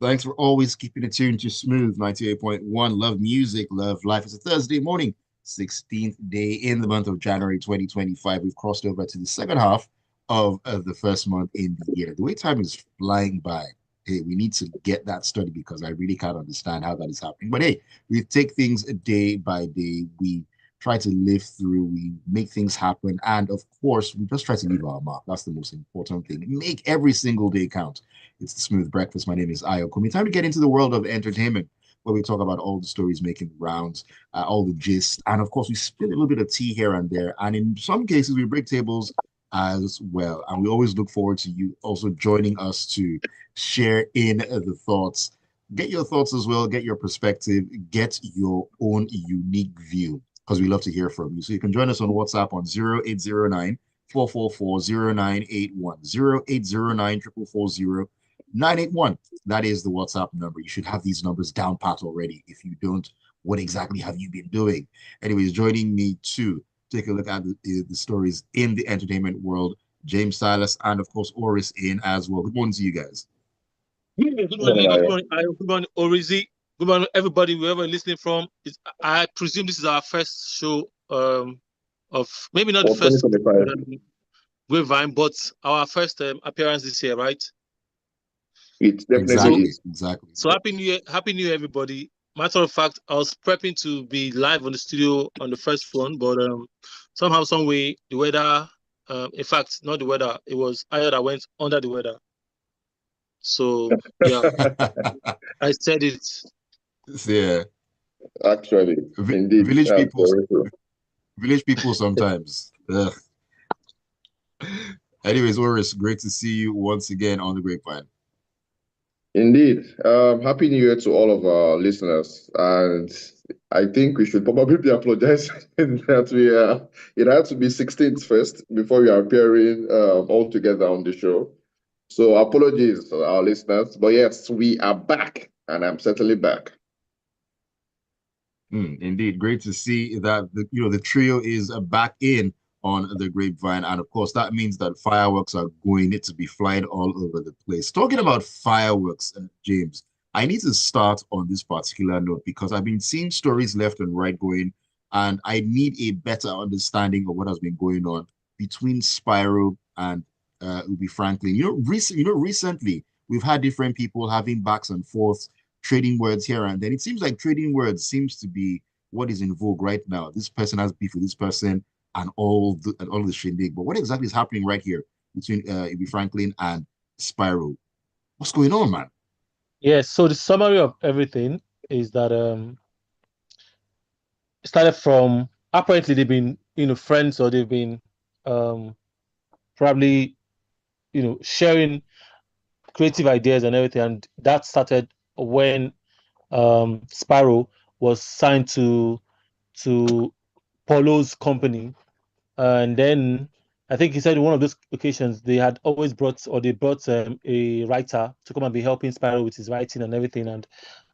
Thanks for always keeping it tuned to Smooth 98.1. Love music, love life. It's a Thursday morning, 16th day in the month of January 2025. We've crossed over to the second half of the first month in the year. The way time is flying by. Hey, we need to get that study because I really can't understand how that is happening. But hey, we take things day by day. We try to live through, we make things happen. And of course, we just try to leave our mark. That's the most important thing. Make every single day count. It's the Smooth Breakfast. My name is Ayokunmi. Time to get into the world of entertainment, where we talk about all the stories making the rounds, all the gist, and of course, we spill a little bit of tea here and there. And in some cases, we break tables as well. And we always look forward to you also joining us to share in the thoughts. Get your thoughts as well, get your perspective, get your own unique view, because we love to hear from you. So you can join us on WhatsApp on 0809 444 0981, 0809 444 981. That is the WhatsApp number. You should have these numbers down pat already. If you don't, what exactly have you been doing? Anyways, joining me to take a look at the stories in the entertainment world, James Silas, and of course, Oris in as well. Good morning to you guys. Good morning, good morning, Orizi. Good morning, everybody, wherever listening from. I presume this is our first show of maybe not the For first 2025. Grapevine, but our first appearance this year, right? It definitely Exactly, is. exactly. So happy New Year, everybody. Matter of fact, I was prepping to be live on the studio on the first phone, but somehow, some way, the weather. In fact, not the weather. It was I that went under the weather. So yeah, I said it. Yeah, Actually, indeed. village people, Very true. village people sometimes. Ugh. Anyways, Oris, great to see you once again on the grapevine. Indeed. Happy New Year to all of our listeners. And I think we should probably be apologizing that it had to be 16th first before we are appearing all together on the show. So apologies to our listeners. But yes, we are back, and I'm certainly back. Indeed, great to see that the trio is back in on the grapevine, and of course that means that fireworks are going to be flying all over the place. Talking about fireworks, James, I need to start on this particular note because I've been seeing stories left and right going, and I need a better understanding of what has been going on between Spyro and Ubi Franklin. Recently we've had different people having backs and forths trading words here and then. It seems like trading words seems to be what is in vogue right now. This person has beef with this person and all the shindig. But what exactly is happening right here between Ibi Franklin and Spyro? What's going on, man? Yes, so the summary of everything is that it started from apparently they've been, friends, or they've been um probably, sharing creative ideas and everything. And that started when Spyro was signed to Polo's company. And then I think he said one of those occasions they had always brought, or they brought a writer to come and be helping Spyro with his writing and everything. And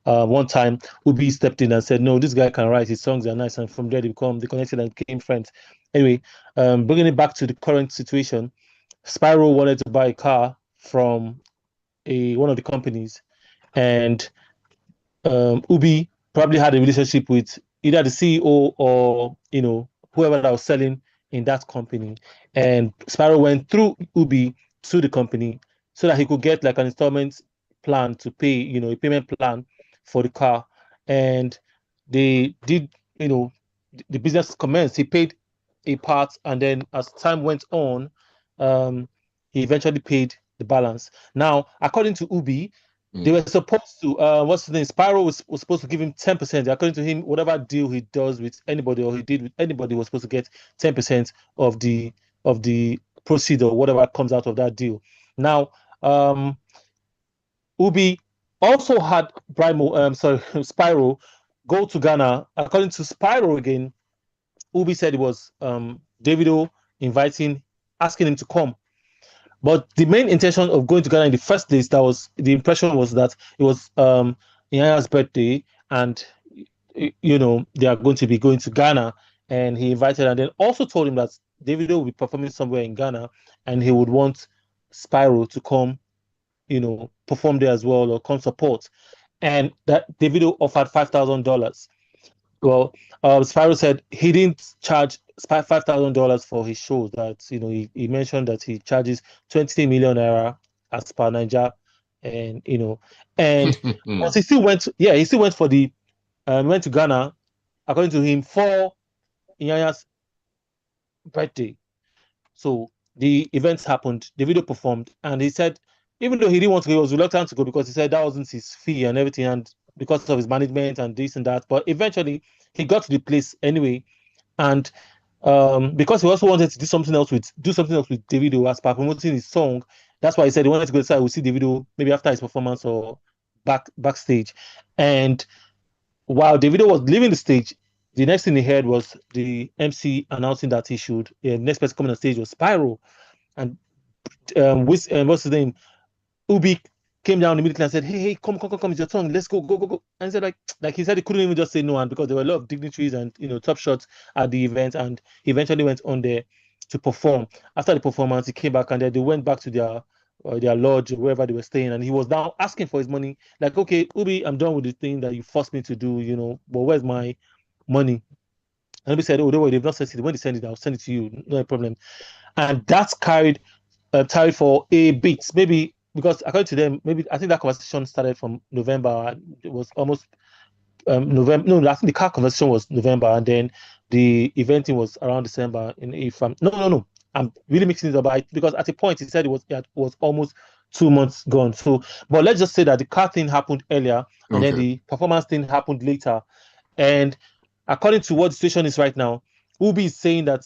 one time, Ubi stepped in and said, "No, this guy can write. His songs are nice." And from there, they connected and became friends. Anyway, bringing it back to the current situation, Spyro wanted to buy a car from a one of the companies, and Ubi probably had a relationship with either the CEO or whoever that was selling in that company, and Spyro went through Ubi to the company so that he could get like an installment plan to pay, a payment plan for the car, and they did, the business commenced. He paid a part, and then as time went on, um, he eventually paid the balance. Now, according to Ubi, they were supposed to, what's the name? Spyro was supposed to give him 10%. According to him, whatever deal he does with anybody, or he did with anybody, was supposed to get 10% of the proceed, or whatever comes out of that deal. Now, Ubi also had Spyro go to Ghana. According to Spyro again, Ubi said it was Davido inviting, asking him to come. But the main intention of going to Ghana in the first place, that was the impression, was that it was Iyanya's birthday, and they are going to be going to Ghana, and he invited, and then also told him that Davido will be performing somewhere in Ghana, and he would want Spyro to come, perform there as well or come support. And that Davido offered $5,000. Well, Spyro said he didn't charge $5,000 for his shows. That he mentioned that he charges 20 million naira as per Niger, and and but he still went. Yeah, he still went for the went to Ghana, according to him, for Inyanya's birthday. So the events happened. The video performed, and he said, even though he didn't want to go, he was reluctant to go because he said that wasn't his fee and everything, and because of his management and this and that. But eventually, he got to the place anyway, and because he also wanted to do something else with Davido as per promoting his song. That's why he said he wanted to go inside. We'll see Davido maybe after his performance or backstage. And while Davido was leaving the stage, the next thing he heard was the MC announcing that he should. The next person coming on stage was Spyro, and what's his name? Ubi came down immediately and said, "Hey, come, it's your turn. Let's go, go, go, go." And he said, like he said, he couldn't even just say no, and because there were a lot of dignitaries and top shots at the event, and he eventually went on there to perform. After the performance, he came back and then they went back to their lodge or wherever they were staying, and he was now asking for his money. Like, okay, Ubi, I'm done with the thing that you forced me to do, but where's my money? And Ubi said, "Oh, don't worry, they've not sent it. When they send it, I'll send it to you. No problem." And that's carried for a bit, maybe because according to them, maybe I think that conversation started from November. And it was almost November. No, I think the car conversation was November, and then the eventing was around December. If I'm no, I'm really mixing it up. Because at a point he said it was almost 2 months gone. So, but let's just say that the car thing happened earlier, and then the performance thing happened later. And according to what the situation is right now, Ubi is saying that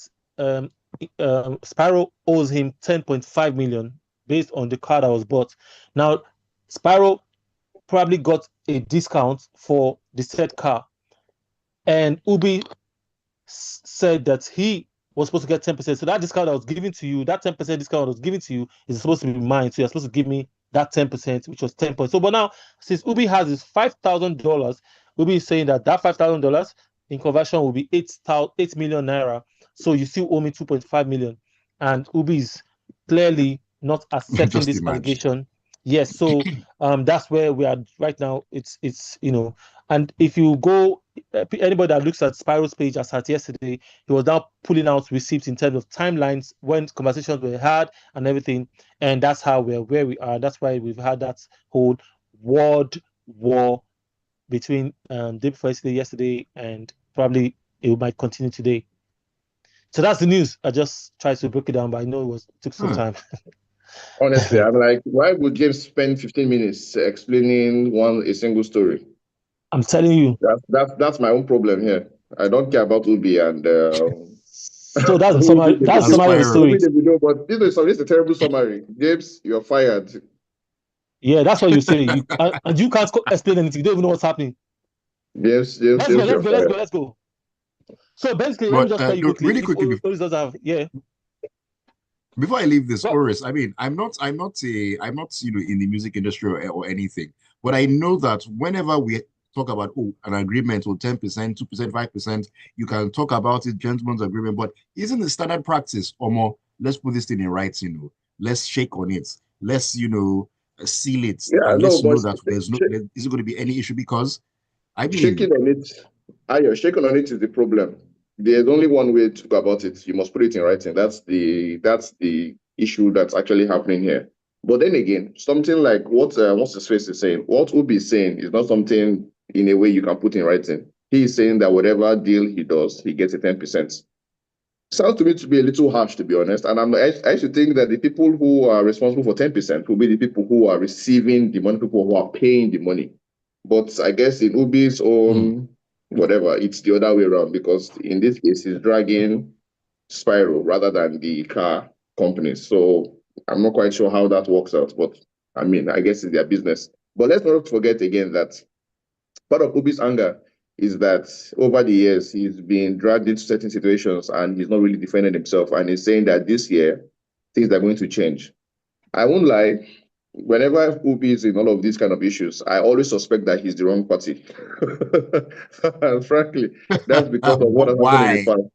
Spyro owes him 10.5 million based on the car that was bought. Now, Spyro probably got a discount for the said car, and Ubi said that he was supposed to get 10%. So that discount that was given to you, that 10% discount that was given to you, is supposed to be mine. So you're supposed to give me that 10%, which was 10 points. So, but now, since Ubi has his $5,000, Ubi is saying that $5,000 in conversion will be 8 million naira. So you still owe me 2.5 million. And Ubi is clearly not accepting this allegation. Yes, so that's where we are right now. It's and if you go, anybody that looks at Spyro's page as at yesterday, he was now pulling out receipts in terms of timelines when conversations were had and everything, and that's how we're where we are. That's why we've had that whole word war between day before yesterday, and probably it might continue today. So that's the news. I just tried to break it down, but I know it took some time. Honestly, I'm like, why would James spend 15 minutes explaining a single story? I'm telling you. That's my own problem here. I don't care about Ubi and. So that's the summary. That's the summary of the story. But this is a terrible summary. James, you're fired. Yeah, that's what you say. And you can't explain anything. You don't even know what's happening. Yes. Let's go. So basically, let me just tell you quickly. Really quickly. Before I leave this, Oris, I mean, I'm not in the music industry or anything, but I know that whenever we talk about an agreement or 10%, 2%, 5%, you can talk about it, gentleman's agreement, but isn't the standard practice or more? Let's put this thing in writing, let's shake on it, let's seal it, and let's know that isn't going to be any issue, because I mean, shaking on it is the problem. There's only one way to go about it. You must put it in writing. That's the issue that's actually happening here. But then again, something like what's his face is saying, what Ubi is saying is not something in a way you can put in writing. He is saying that whatever deal he does, he gets a 10%. Sounds to me to be a little harsh, to be honest. And I should think that the people who are responsible for 10% will be the people who are receiving the money, people who are paying the money. But I guess in Ubi's own whatever, it's the other way around, because in this case, he's dragging Spyro rather than the car companies. So I'm not quite sure how that works out, but I mean, I guess it's their business. But let's not forget again that part of Ubi's anger is that over the years, he's been dragged into certain situations and he's not really defending himself. And he's saying that this year, things are going to change. I won't lie. Whenever Ubi is in all of these kind of issues, I always suspect that he's the wrong party. And frankly, that's because of what has happened in the past.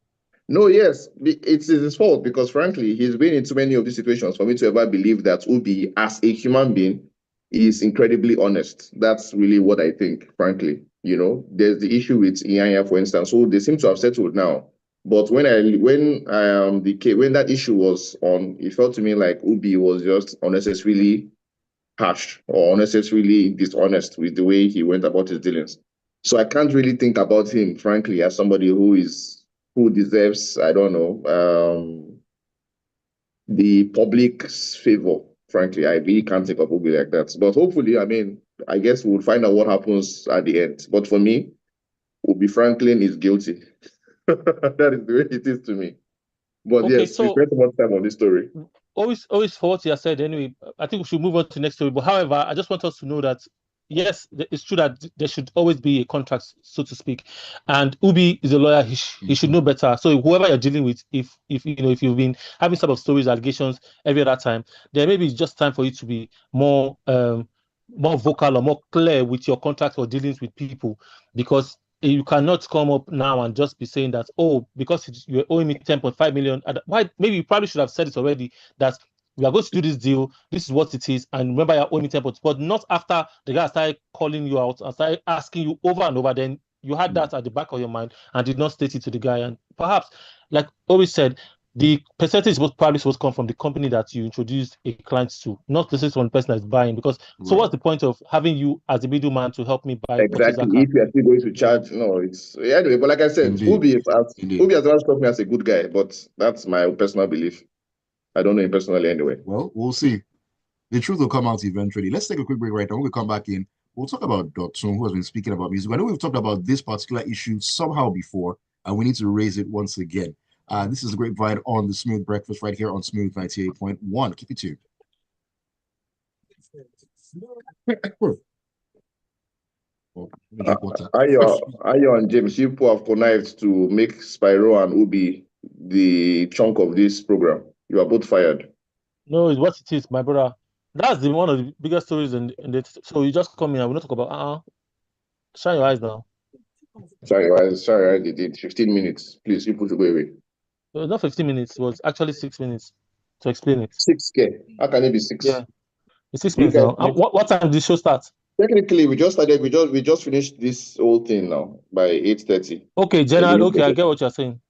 No, yes, it's his fault, because frankly, he's been in too many of these situations for me to ever believe that Ubi, as a human being, is incredibly honest. That's really what I think, frankly. You know, there's the issue with Ianya, for instance. So they seem to have settled now. But when when that issue was on, it felt to me like Ubi was just unnecessarily harsh or unnecessarily dishonest with the way he went about his dealings. So I can't really think about him, frankly, as somebody who deserves, I don't know, the public's favor. Frankly, I really can't think of Ubi like that. But hopefully, I mean, I guess we'll find out what happens at the end. But for me, Ubi Franklin is guilty. That is the way it is to me. But Okay, yes, we so spent much time on this story. always for what you have said anyway. I think we should move on to the next story. But however, I just want us to know that yes, it's true that there should always be a contract, so to speak. And Ubi is a lawyer; he should know better. So whoever you're dealing with, if you know if you've been having some of stories, allegations every other time, then maybe it's just time for you to be more vocal or more clear with your contract or dealings with people, because you cannot come up now and just be saying that, oh, because you're owing me 10.5 million. Why? Maybe you probably should have said it already that we are going to do this deal. This is what it is. And remember, you're owing me 10, but not after the guy started calling you out and started asking you over and over. Then you had that at the back of your mind and did not state it to the guy. And perhaps, like always said, the percentage was probably supposed to come from the company that you introduced a client to, not necessarily from the person that's buying. Because so what's the point of having you as a middleman to help me purchase Exactly. that car? If you are still going to charge, no, it's anyway. But like I said, Indeed. Indeed. Ubi has always struck me as a good guy, but that's my personal belief. I don't know him personally anyway. Well, we'll see. The truth will come out eventually. Let's take a quick break right now. When we come back in, we'll talk about Dotson, who has been speaking about music. I know we've talked about this particular issue somehow before, and we need to raise it once again. This is the Grapevine on the Smooth Breakfast right here on Smooth 98.1. Keep it tuned. Ayo and James, you people have connived to make Spyro and Ubi the chunk of this program. You are both fired. No, it's what it is, my brother. That's one of the biggest stories in it. So you just come in and we not talk about shine your eyes now. Sorry, I did 15 minutes. Please, you put it away. It was not 15 minutes, it was actually 6 minutes to explain it. 6K. How can it be 6? Yeah. It's 6 You minutes guys now. What time did the show start? technically we just started. We just finished this whole thing now by 8:30. Okay, General. Okay, I get what you're saying.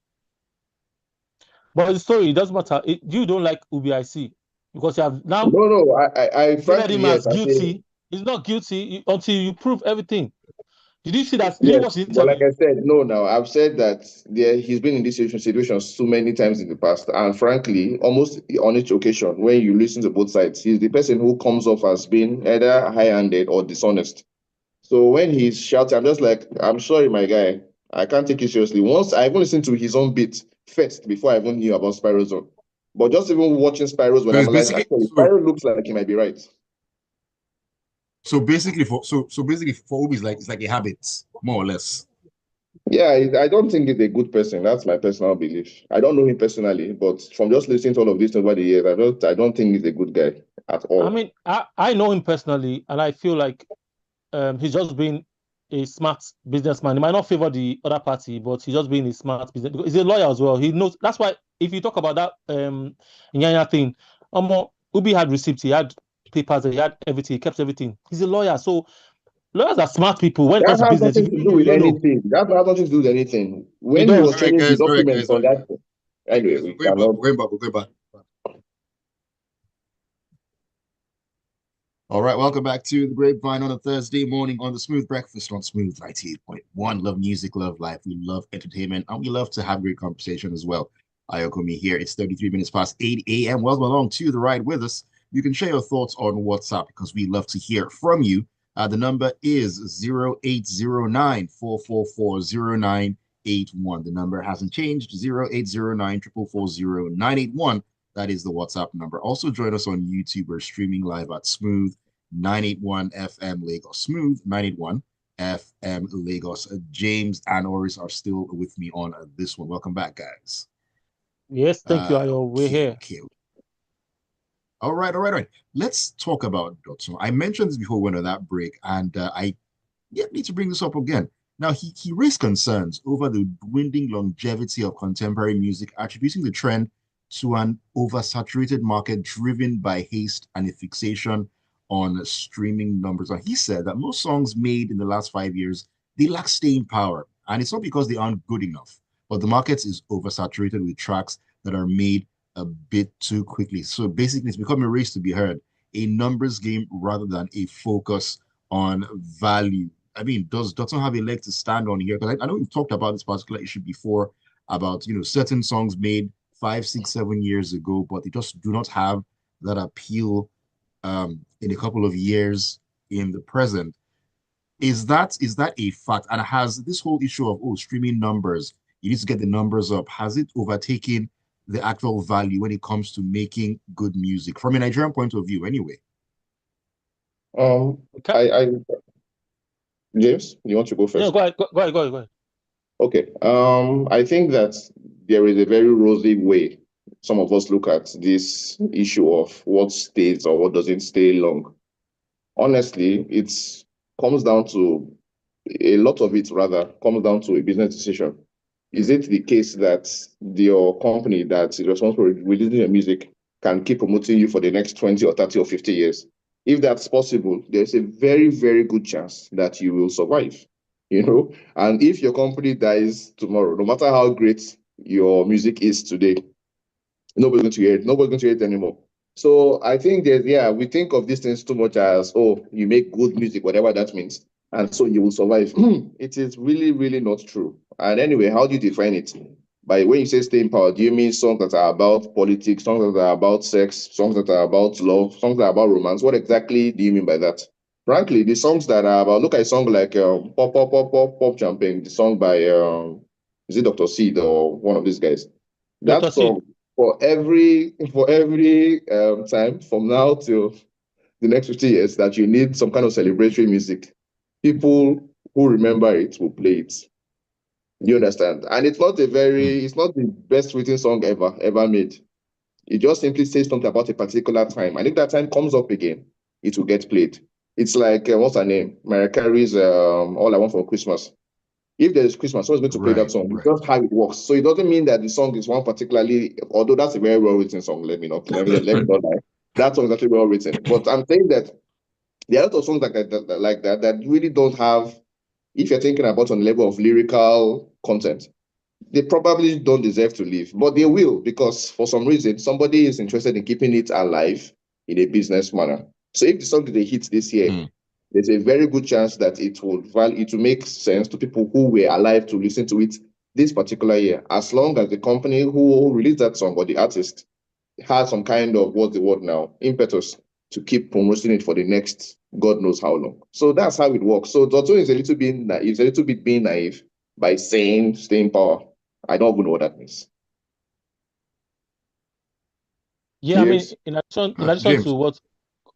But the story, it doesn't matter. You don't like Ubi, I see. Because you have now No. I declared frankly, him yes, as guilty. He's not guilty until you prove everything. Did you see that? Did you yes, watch the but like interview? I said, no. Now I've said that he's been in this situation so many times in the past, and frankly, almost on each occasion, when you listen to both sides, he's the person who comes off as being either high-handed or dishonest. So when he's shouting, I'm just like, I'm sorry, my guy, I can't take you seriously. Once I even listened to his own beat first before I even knew about Spyro's own. But just even watching Spyro's when So I'm it's like, basically actually, Spyro looks like he might be right. so basically for Ubi, it's like a habit, more or less. Yeah, I don't think he's a good person. That's my personal belief. I don't know him personally, but from just listening to all of this over the years, I don't think he's a good guy at I all. mean, I know him personally, and I feel like he's just been a smart businessman. He might not favor the other party, but he's just being a smart business. Because he's a lawyer as well. He knows. That's why if you talk about that Nyanya thing, Ubi had receipts, he had papers, he had everything, he kept everything. He's a lawyer, so lawyers are smart people. When it That comes to has business, if nothing you to don't do know, you with don't know. anything. That has nothing to do with anything. It When he was does. showing the All right, documents guys. All on right. that, anyway, we cannot. We're going back. All right, welcome back to the Grapevine on a Thursday morning on the Smooth Breakfast on Smooth 98.1. Love music, love life. We love entertainment, and we love to have great conversation as well. Ayokunmi here. It's 33 minutes past 8 a.m. Welcome along to the ride with us. You can share your thoughts on WhatsApp because we love to hear from you. The number is 0809 The number hasn't changed, 0809 That is the WhatsApp number. Also join us on YouTube. We're streaming live at Smooth 981 FM Lagos. Smooth 981 FM Lagos. James and Oris are still with me on this one. Welcome back, guys. Yes, thank you, Ayo. We're here. Okay. All right. Let's talk about Dotson. I mentioned this before we went on that break, and I need to bring this up again. Now, he raised concerns over the dwindling longevity of contemporary music, attributing the trend to an oversaturated market driven by haste and a fixation on streaming numbers. And he said that most songs made in the last 5 years, they lack staying power. And it's not because they aren't good enough, but the market is oversaturated with tracks that are made a bit too quickly. So basically, it's become a race to be heard, a numbers game rather than a focus on value. I mean, does Dotson have a leg to stand on here? Because I know we've talked about this particular issue before about, certain songs made 5, 6, 7 years ago, but they just do not have that appeal in a couple of years in the present. Is that a fact? And has this whole issue of streaming numbers, you need to get the numbers up, has it overtaken the actual value when it comes to making good music from a Nigerian point of view, anyway? Okay. I James, you want to go No, first? go ahead, go ahead, go ahead, go ahead. Okay. I think that there is a very rosy way some of us look at this issue of what stays or what doesn't stay long. Honestly, it comes down to a lot of it rather comes down to a business decision. Is it the case that your company that is responsible for releasing your music can keep promoting you for the next 20 or 30 or 50 years? If that's possible, there's a very, very good chance that you will survive. And if your company dies tomorrow, no matter how great your music is today, nobody's going to hear it. Nobody's going to hear it anymore. So I think we think of these things too much as, you make good music, whatever that means, and so you will survive. It is really, really not true. And anyway, how do you define it? By when you say stay in power, do you mean songs that are about politics, songs that are about sex, songs that are about love, songs that are about romance? What exactly do you mean by that? Frankly, the songs that are about, look at a song like Pop Pop Pop Pop Pop Champagne, the song by is it Dr. Seed or one of these guys? That Dr. C. song for every time from now till the next 50 years that you need some kind of celebratory music, people who remember it will play it. You understand? And it's not the best written song ever made. It just simply says something about a particular time. And if that time comes up again, it will get played. It's like, what's her name? Mariah Carey's All I Want for Christmas. If there is Christmas, someone's going to play that Right, song. It's right. just how it works. So it doesn't mean that the song is one particularly, although that's a very well written song. Let me not lie. That song is actually well written. But I'm saying that there are a lot of songs that really don't have, if you're thinking about on the level of lyrical content, they probably don't deserve to live, but they will because for some reason somebody is interested in keeping it alive in a business manner. So if the song is a hit this year, there's a very good chance that it will make sense to people who were alive to listen to it this particular year, as long as the company who released that song or the artist has some kind of, what's the word now, impetus to keep promoting it for the next God knows how long. So that's how it works. So Dotto is a little bit naive, being naive by saying stay in power. I don't even know what that means. Yeah, I mean, Yes. in addition to James. what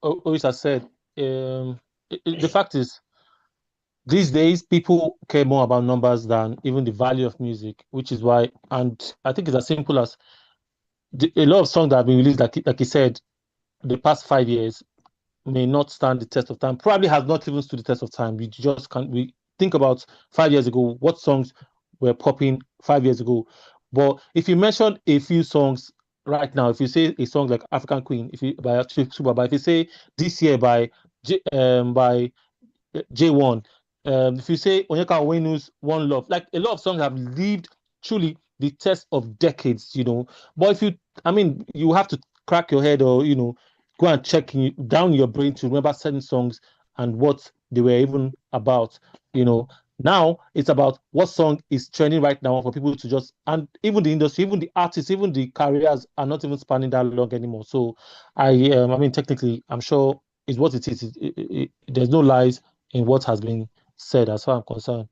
Oris has said, the fact is, these days people care more about numbers than even the value of music, which is why, and I think it's as simple as a lot of songs that have been released, like you said, the past 5 years may not stand the test of time. Probably has not even stood the test of time. We just can't. We think about 5 years ago, what songs were popping 5 years ago. But if you mention a few songs right now, if you say a song like African Queen, if you by Super, but if you say this year by J1, if you say Onyeka Onwenu's One Love, like a lot of songs have lived truly the test of decades, But I mean, you have to crack your head or, go and check down your brain to remember certain songs and what they were even about, Now it's about what song is trending right now for people to and even the industry, even the artists, even the careers are not even spanning that long anymore. So I mean, technically, I'm sure is what it is. There's no lies in what has been said as far as I'm concerned.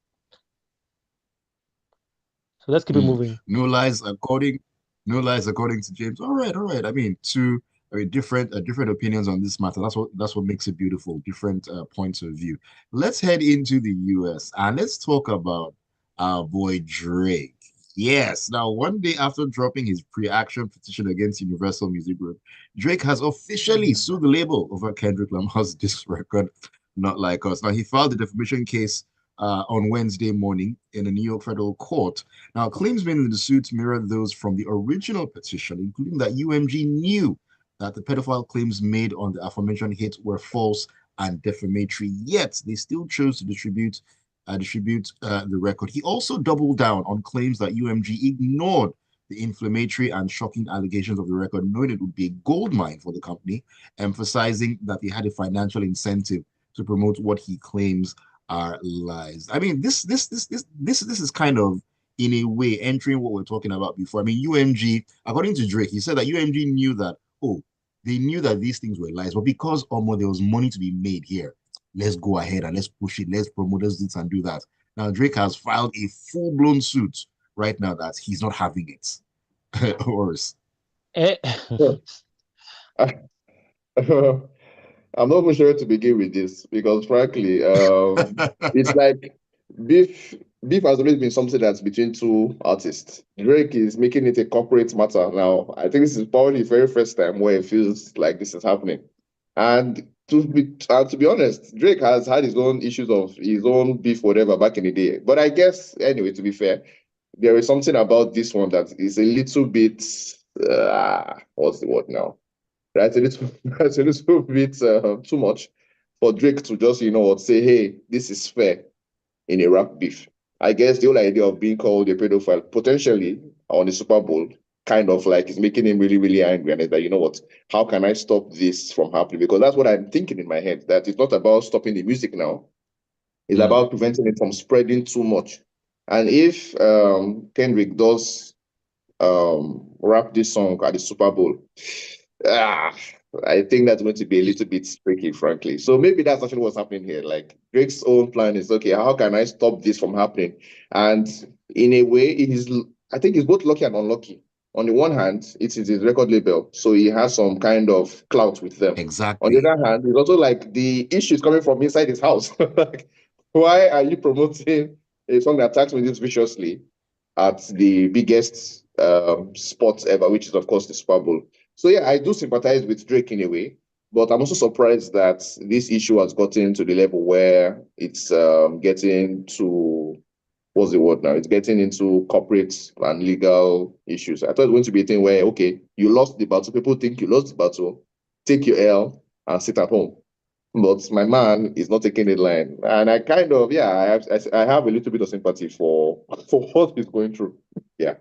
So let's keep it moving. No lies according to James. All right, all right. I mean, two different opinions on this matter. That's what makes it beautiful. Different points of view. Let's head into the US and let's talk about our boy Drake. Yes. Now, one day after dropping his pre-action petition against Universal Music Group, Drake has officially sued the label over Kendrick Lamar's disc record, Not Like Us. Now, he filed a defamation case on Wednesday morning in a New York federal court. Now, claims made in the suit mirror those from the original petition, including that UMG knew that the pedophile claims made on the aforementioned hit were false and defamatory, yet they still chose to distribute the record. He also doubled down on claims that UMG ignored the inflammatory and shocking allegations of the record, knowing it would be a goldmine for the company, emphasizing that they had a financial incentive to promote what he claims are lies. I mean, this is kind of in a way entering what we're talking about before. I mean, UMG, according to Drake, he said that UMG knew that, oh, they knew that these things were lies, but because there was money to be made here, let's go ahead and let's push it, let's promote this and do that. Now, Drake has filed a full-blown suit right now that he's not having it. Oris. I'm not even sure where to begin with this because, frankly, it's like beef. Beef has always been something that's between two artists. Drake is making it a corporate matter now. I think this is probably the very first time where it feels like this is happening. And to be honest, Drake has had his own issues of his own beef, whatever, back in the day. But I guess, anyway, to be fair, there is something about this one that is a little bit, what's the word now? Right, it's a little bit too much for Drake to just, say, hey, this is fair in a rap beef. I guess the whole idea of being called a pedophile potentially on the Super Bowl kind of like is making him really, really angry. And it's like, you know what, how can I stop this from happening? Because that's what I'm thinking in my head, that it's not about stopping the music now. It's about preventing it from spreading too much. And if Kendrick does rap this song at the Super Bowl, I think that's going to be a little bit tricky, frankly. So maybe that's actually what's happening here. Like Drake's own plan is, okay, how can I stop this from happening? And in a way, I think it's both lucky and unlucky. On the one hand, it is his record label, so he has some kind of clout with them. Exactly. On the other hand, it's also like the issue is coming from inside his house. Like, why are you promoting a song that attacks me this viciously at the biggest spot ever, which is, of course, the Super Bowl? So yeah, I do sympathize with Drake in a way, but I'm also surprised that this issue has gotten to the level where it's getting to, what's the word now? It's getting into corporate and legal issues. I thought it was going to be a thing where, okay, you lost the battle. People think you lost the battle. Take your L and sit at home. But my man is not taking the line. And I kind of, I have a little bit of sympathy for what he's going through. Yeah.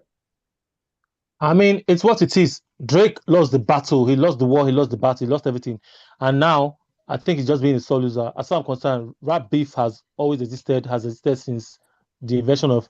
I mean, it's what it is. Drake lost the battle. He lost the war. He lost the battle. He lost everything. And now, I think he's just being a sole loser. As far as I'm concerned, rap beef has existed since the invention of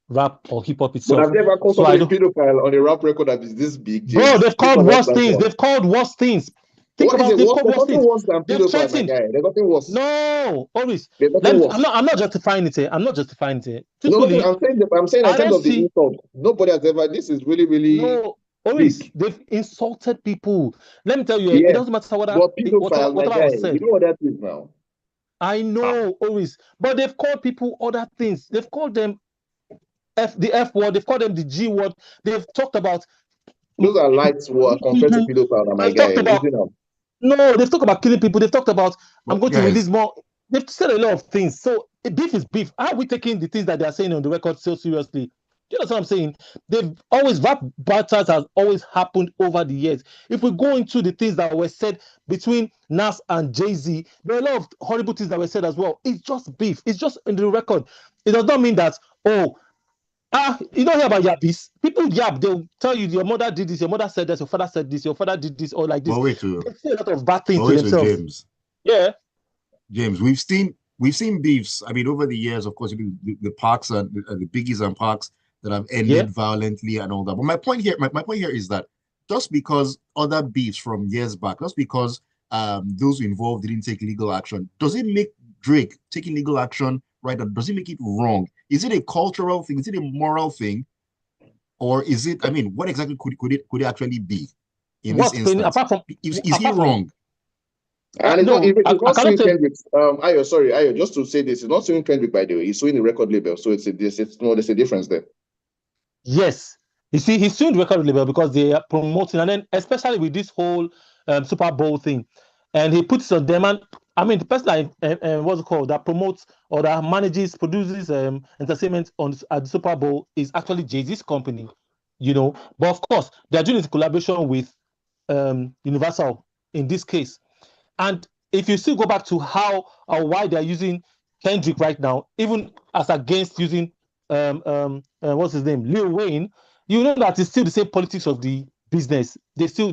rap or hip-hop itself. But I've never called somebody a pedophile on a rap record that is this big, James. Bro, they've called worse things. They've called worse things. Think about it. There's nothing worse than pedophile, my guy. There's nothing worse. No, always. I'm not justifying it. I'm not justifying it. Truthfully, I'm saying in terms of the insult, nobody has ever. This is really, really. No, always. They've insulted people. Let me tell you, it doesn't matter what I said. You know what that is now. I know, always. But they've called people other things. They've called them the F word. They've called them the G word. They've talked about. Those are light words compared to pedophile, my guy. No, they've talked about killing people. They've talked about I'm going to release more. They've said a lot of things. So beef is beef. How are we taking the things that they are saying on the record so seriously? Do you know what I'm saying? Rap battles has always happened over the years. If we go into the things that were said between Nas and Jay-Z, there are a lot of horrible things that were said as well. It's just beef. It's just in the record. It does not mean that, you don't hear about yappies. People yap. They'll tell you your mother did this, your mother said this, your father said this, your father did this, or like this. They say a lot of bad things to themselves. James. Yeah. James, we've seen beefs. I mean, over the years, of course, the Parks and the Biggies and Parks that have ended violently and all that. But my point here is that just because other beefs from years back, just because those involved didn't take legal action, does it make Drake taking legal action right? Does it make it wrong? Is it a cultural thing? Is it a moral thing? Or is it, I mean, what exactly could it actually be in this instance? Apart from, is he wrong? And it's not suing Kendrick. Ayo, just to say this, it's not suing Kendrick, by the way. He's suing the record label. So there's a difference there. Yes. You see, he's suing the record label because they are promoting, and then especially with this whole Super Bowl thing. And he puts on them, and I mean, the person that promotes or that manages, produces entertainment at the Super Bowl is actually Jay-Z's company, But of course, they're doing it in collaboration with Universal in this case. And if you still go back to how or why they're using Kendrick right now, even as against using what's his name, Lil Wayne, you know that it's still the same politics of the business. It's still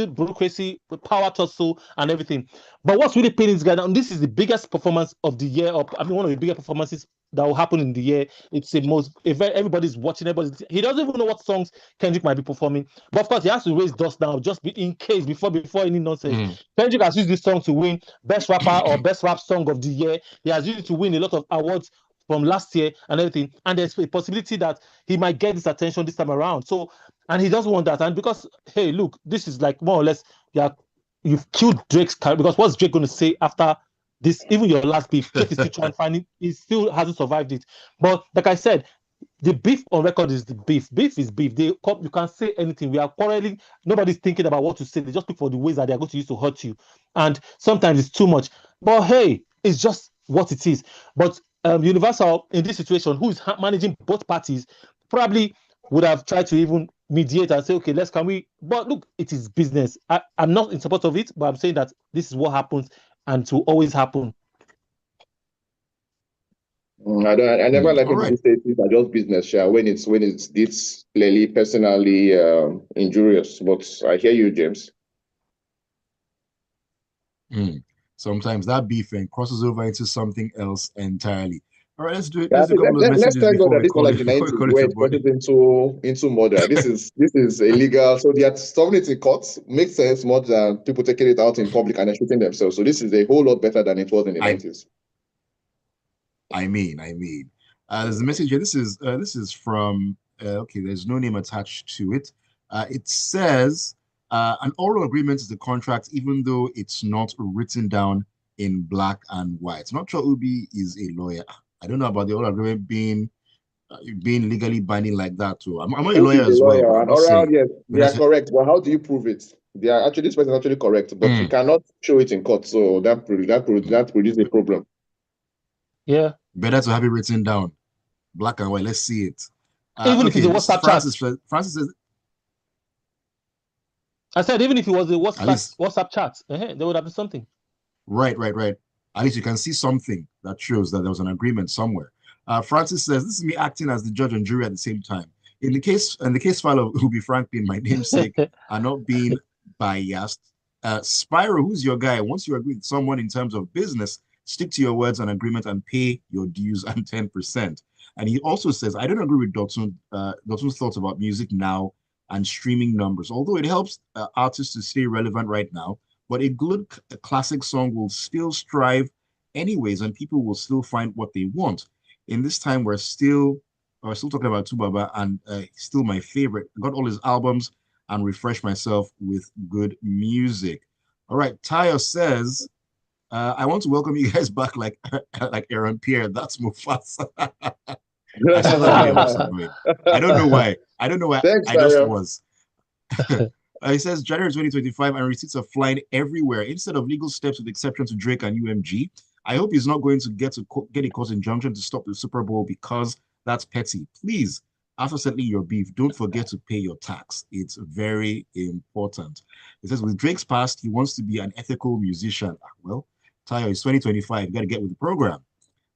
bureaucracy, power tussle, and everything. But what's really paining this guy now, and this is the biggest performance of the year, or I mean one of the biggest performances that will happen in the year. It's the most everybody's watching, he doesn't even know what songs Kendrick might be performing. But of course, he has to raise dust now, just in case before any nonsense. Kendrick has used this song to win best rapper or best rap song of the year. He has used it to win a lot of awards from last year and everything. And there's a possibility that he might get this attention this time around. So, and he doesn't want that. And because, hey, look, this is like more or less, you've killed Drake's career. Because what's Drake going to say after this? Even your last beef, Drake is still trying to find it. He still hasn't survived it. But like I said, the beef on record is the beef. Beef is beef. You can't say anything. We are quarreling. Nobody's thinking about what to say. They just look for the ways that they're going to use to hurt you. And sometimes it's too much. But hey, it's just what it is. But Universal, in this situation, who is managing both parties, probably would have tried to even mediate and say, okay, but look, it is business. I'm not in support of it, but I'm saying that this is what happens and it will always happen. I never like when people say things are just business, when it's this clearly personally injurious. But I hear you, James. Sometimes that beef crosses over into something else entirely. All right, let's do it. Let's thank God that this is not like the 90s where it crosses into murder. This is illegal. So they are solving it in courts. Makes sense more than people taking it out in public and shooting themselves. So this is a whole lot better than it was in the 90s. I mean, there's a message here. This is from okay. There's no name attached to it. It says an oral agreement is the contract, even though it's not written down in black and white. Not sure Ubi is a lawyer. I don't know about the oral agreement being legally binding like that too. I'm not a lawyer as well. And oral, yes, they are correct. But how do you prove it? They are actually, this person is actually correct, but you cannot show it in court. So that produces a problem. Yeah. Better to have it written down, black and white. Let's see it. Even if it's a WhatsApp chat. Francis says. I said even if it was a WhatsApp chat, there would have been something. Right. At least you can see something that shows that there was an agreement somewhere. Francis says, "This is me acting as the judge and jury at the same time. In the case file of Ubi Franklin, my namesake, are not being biased. Spyro, who's your guy? Once you agree with someone in terms of business, stick to your words and agreement and pay your dues and 10%. And he also says, I don't agree with Dotsun's thoughts about music now and streaming numbers, although it helps artists to stay relevant right now. But a good classic song will still strive anyways, and people will still find what they want. In this time, we're still talking about Tubaba, and still my favorite. I got all his albums and refresh myself with good music." All right, Tayo says, I want to welcome you guys back like Aaron Pierre. That's Mufasa. I don't know why. Thanks, I just was. He says January 2025 and receipts are flying everywhere. Instead of legal steps with exception to Drake and UMG, I hope he's not going to get a court injunction to stop the Super Bowl because that's petty. Please, after settling your beef, don't forget to pay your tax. It's very important. It says with Drake's past, he wants to be an ethical musician. Well, Tayo, it's 2025. You got to get with the program.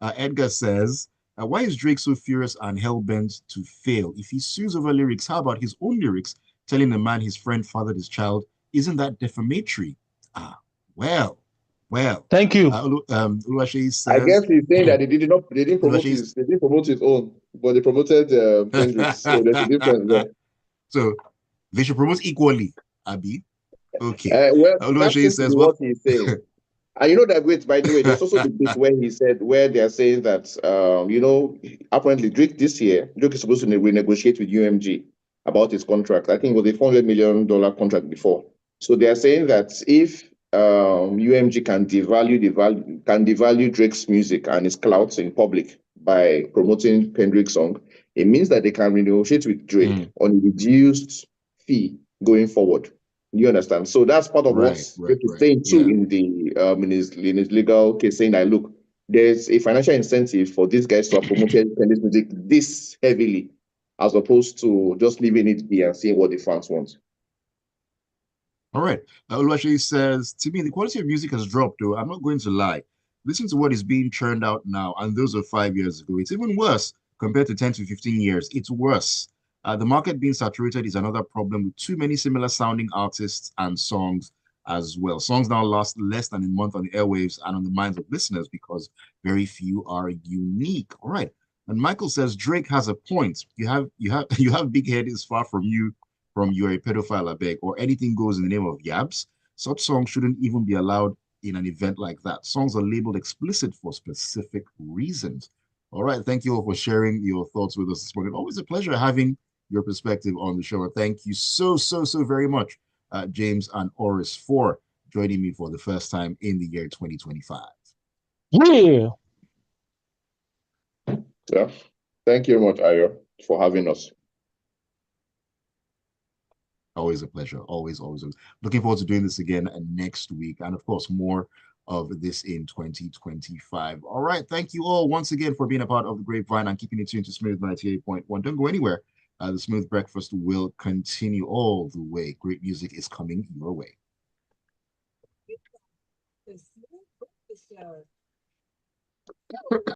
Edgar says, why is Drake so furious and hell-bent to fail? If he sues over lyrics, how about his own lyrics telling the man his friend fathered his child? Isn't that defamatory? Well. Thank you. Says, I guess he's saying that they didn't promote his own, but they promoted Kendrick's. So there's a difference there. So they should promote equally, Abi. Okay. Says what he's saying. And you know that, wait, by the way, there's also the bit where they're saying that, apparently Drake is supposed to renegotiate with UMG about his contract. I think it was a $400 million contract before. So they're saying that if UMG can devalue Drake's music and his clout in public by promoting Kendrick's song, it means that they can renegotiate with Drake on a reduced fee going forward. You understand? So that's part of what he's saying too in his legal case, saying that look, there's a financial incentive for these guys to have promoted Kendrick's music this heavily, as opposed to just leaving it be and seeing what the fans want. All right. Oluwaseyi says, to me, the quality of music has dropped, though. I'm not going to lie. Listen to what is being churned out now, and those are 5 years ago. It's even worse compared to 10 to 15 years. It's worse. The market being saturated is another problem with too many similar sounding artists and songs as well. Songs now last less than a month on the airwaves and on the minds of listeners because very few are unique. All right. And Michael says Drake has a point. You have big head is far from you from you're a pedophile, I beg, or anything goes in the name of yabs. Such songs shouldn't even be allowed in an event like that. Songs are labeled explicit for specific reasons. All right. Thank you all for sharing your thoughts with us this morning. Always a pleasure having your perspective on the show. And thank you so very much, James and Oris, for joining me for the first time in the year 2025. Yeah. Yeah. Thank you very much, Ayo, for having us. Always a pleasure. Always. Looking forward to doing this again next week. And of course, more of this in 2025. All right. Thank you all once again for being a part of the Grapevine and keeping it tuned to Smooth 98.1. Don't go anywhere. The Smooth Breakfast will continue all the way. Great music is coming your way.